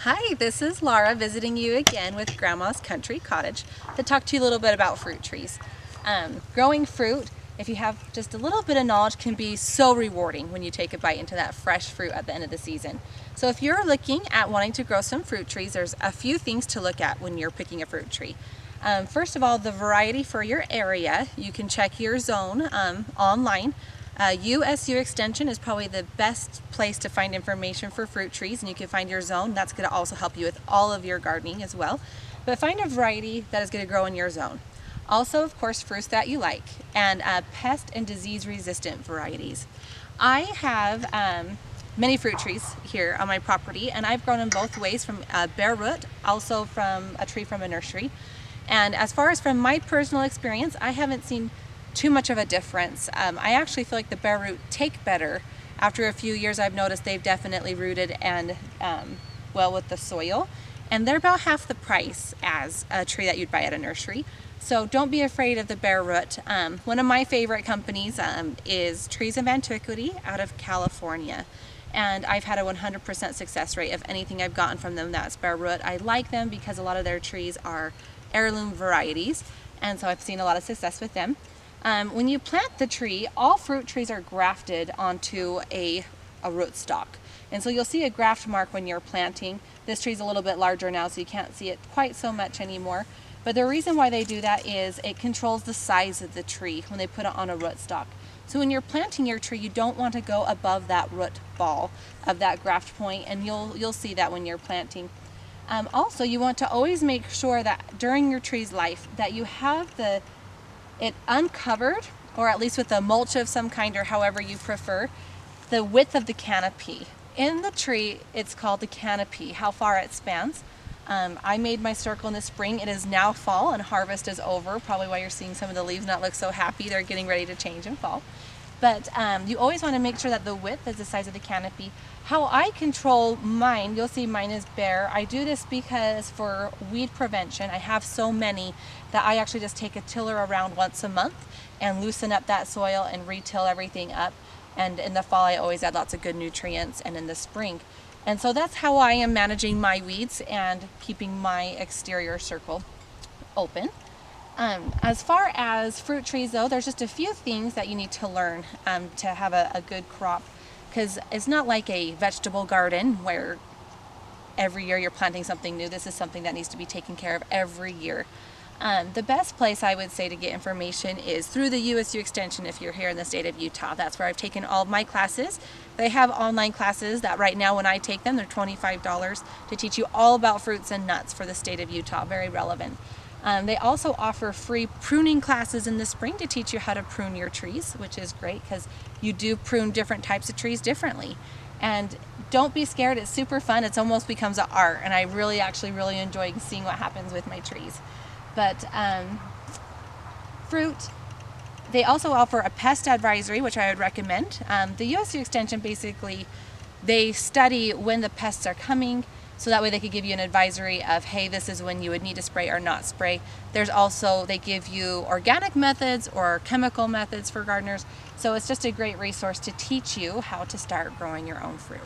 Hi, this is Laura visiting you again with Grandma's Country Cottage to talk to you a little bit about fruit trees. Growing fruit, if you have just a little bit of knowledge, can be so rewarding when you take a bite into that fresh fruit at the end of the season. So if you're looking at wanting to grow some fruit trees, there's a few things to look at when you're picking a fruit tree. First of all, the variety for your area. You can check your zone online. USU Extension is probably the best place to find information for fruit trees, and you can find your zone. That's going to also help you with all of your gardening as well. But find a variety that is going to grow in your zone. Also, of course, fruits that you like, and pest and disease resistant varieties. I have many fruit trees here on my property, and I've grown them both ways, from bare root, also from a tree from a nursery. And as far as from my personal experience, I haven't seen too much of a difference. I actually feel like the bare root take better. After a few years, I've noticed they've definitely rooted and well with the soil, and they're about half the price as a tree that you'd buy at a nursery. So don't be afraid of the bare root. One of my favorite companies is Trees of Antiquity out of California, and I've had a 100% success rate of anything I've gotten from them that's bare root. I like them because a lot of their trees are heirloom varieties, and so I've seen a lot of success with them. When you plant the tree, all fruit trees are grafted onto a rootstock. And so you'll see a graft mark when you're planting. This tree's a little bit larger now, so you can't see it quite so much anymore. But the reason why they do that is it controls the size of the tree when they put it on a rootstock. So when you're planting your tree, you don't want to go above that root ball of that graft point, and you'll see that when you're planting. Also, you want to always make sure that during your tree's life that you have it uncovered, or at least with a mulch of some kind, or however you prefer, the width of the canopy. In the tree, it's called the canopy, how far it spans. I made my circle in the spring. It is now fall and harvest is over, probably why you're seeing some of the leaves not look so happy. They're getting ready to change in fall. But you always want to make sure that the width is the size of the canopy. How I control mine, you'll see mine is bare. I do this because for weed prevention, I have so many that I actually just take a tiller around once a month and loosen up that soil and re-till everything up. And in the fall, I always add lots of good nutrients, and in the spring. And so that's how I am managing my weeds and keeping my exterior circle open. As far as fruit trees, though, there's just a few things that you need to learn to have a good crop, because it's not like a vegetable garden where every year you're planting something new. This is something that needs to be taken care of every year. The best place I would say to get information is through the USU Extension if you're here in the state of Utah. That's where I've taken all of my classes. They have online classes that right now when I take them, they're $25 to teach you all about fruits and nuts for the state of Utah. Very relevant. They also offer free pruning classes in the spring to teach you how to prune your trees, which is great because you do prune different types of trees differently. And don't be scared, it's super fun. It's almost becomes an art, and I really enjoy seeing what happens with my trees. But fruit, they also offer a pest advisory, which I would recommend. The USU Extension, basically, they study when the pests are coming, so that way they could give you an advisory of, hey, this is when you would need to spray or not spray. There's also, they give you organic methods or chemical methods for gardeners. So it's just a great resource to teach you how to start growing your own fruit.